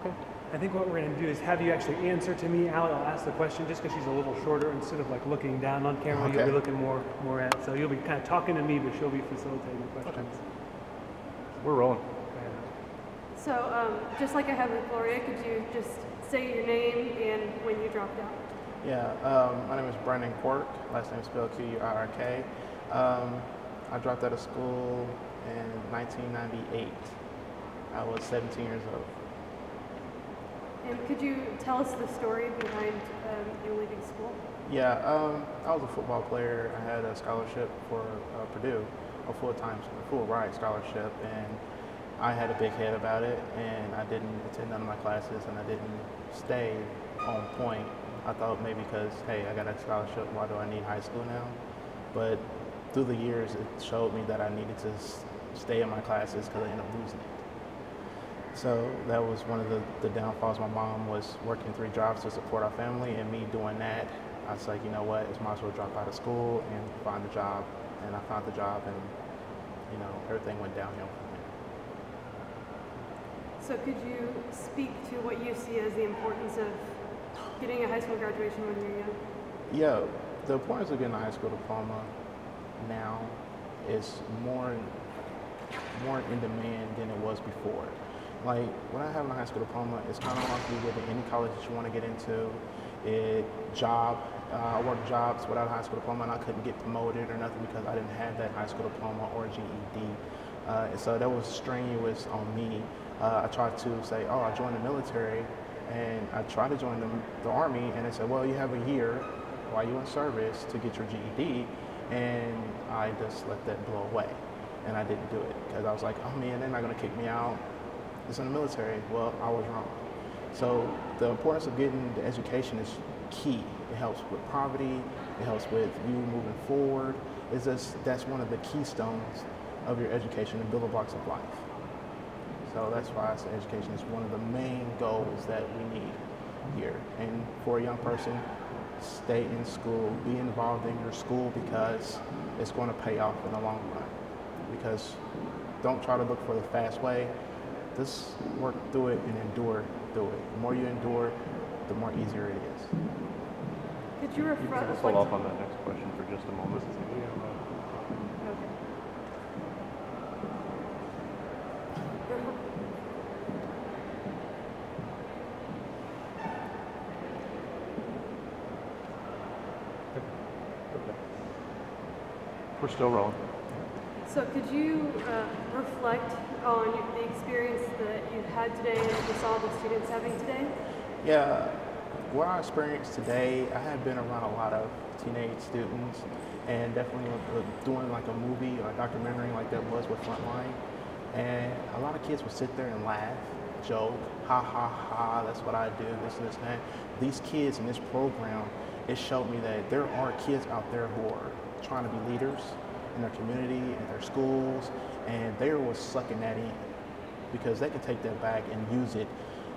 Okay. I think what we're going to do is have you actually answer to me. I'll ask the question just because she's a little shorter. Instead of like looking down on camera, Okay. you'll be looking more at. So you'll be kind of talking to me, but she'll be facilitating the questions. We're rolling. Go ahead. So, just like I have with Gloria, could you just say your name and when you dropped out? Yeah, my name is Brandon Quirk. Last name is spelled Quirk. I dropped out of school in 1998. I was 17 years old. And could you tell us the story behind you leaving school? Yeah, I was a football player. I had a scholarship for Purdue, a full ride scholarship, and I had a big head about it, and I didn't attend none of my classes, and I didn't stay on point. I thought maybe because, hey, I got a scholarship, why do I need high school now? But through the years, it showed me that I needed to stay in my classes because I ended up losing it. So that was one of the downfalls. My mom was working 3 jobs to support our family, and me doing that, I was like, you know what, I might as well drop out of school and find a job. And I found the job, and you know, everything went downhill from there. So could you speak to what you see as the importance of getting a high school graduation when you're young? Yeah, the importance of getting a high school diploma now is more in demand than it was before. Like, when I have a high school diploma, it's kind of like you get in any college that you want to get into. I worked jobs without a high school diploma, and I couldn't get promoted or nothing because I didn't have that high school diploma or GED. And so that was strenuous on me. I tried to say, oh, I joined the military, and I tried to join the Army, and they said, well, you have a year while you're in service to get your GED, and I just let that blow away, and I didn't do it because I was like, oh man, they're not going to kick me out. It's in the military. Well, I was wrong. So the importance of getting the education is key. It helps with poverty. It helps with you moving forward. That's one of the keystones of your education, the building blocks of life. So that's why I say education is one of the main goals that we need here. And for a young person, stay in school, be involved in your school because it's going to pay off in the long run. Because don't try to look for the fast way. Just work through it and endure through it. The more you endure, the more easier it is. Could you refresh? Follow up on that next question for just a moment. Okay. We're still rolling. So could you reflect on the experience that you've had today and you saw the students having today? Yeah, what I experienced today, I have been around a lot of teenage students, and definitely doing like a movie or a documentary like that was with Frontline. And a lot of kids would sit there and laugh, joke, ha ha ha, that's what I do, this and that. These kids in this program, it showed me that there are kids out there who are trying to be leaders in their community, in their schools, and they were sucking that in because they can take that back and use it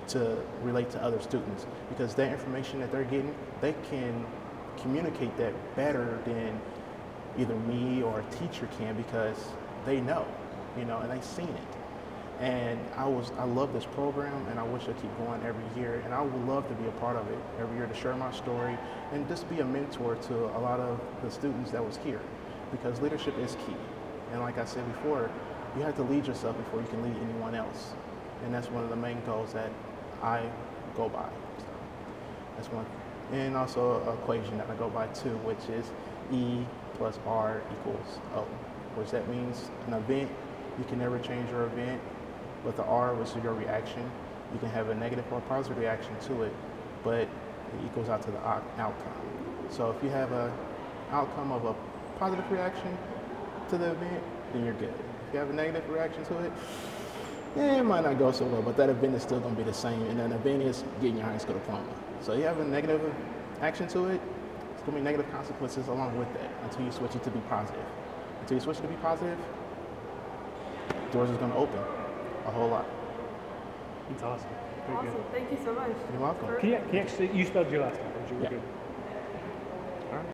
to relate to other students, because that information that they're getting, they can communicate that better than either me or a teacher can because they know, you know, and they've seen it. And I love this program, and I wish I keep going every year, and I would love to be a part of it every year to share my story and just be a mentor to a lot of the students that was here, because leadership is key. And like I said before, you have to lead yourself before you can lead anyone else. And that's one of the main goals that I go by. So that's one. And also an equation that I go by too, which is E plus R equals O, which that means an event, you can never change your event, but the R, which is your reaction, you can have a negative or a positive reaction to it, but it equals out to the outcome. So if you have an outcome of a positive reaction to the event, then you're good. If you have a negative reaction to it, it might not go so well, but that event is still going to be the same, and an event is getting your high school diploma. So you have a negative action to it, it's going to be negative consequences along with that until you switch it to be positive. Until you switch it to be positive, doors is going to open a whole lot. It's awesome. Very Awesome. good. Thank you so much. You're welcome. Can you actually, you spelled your last name, you were Yeah. good.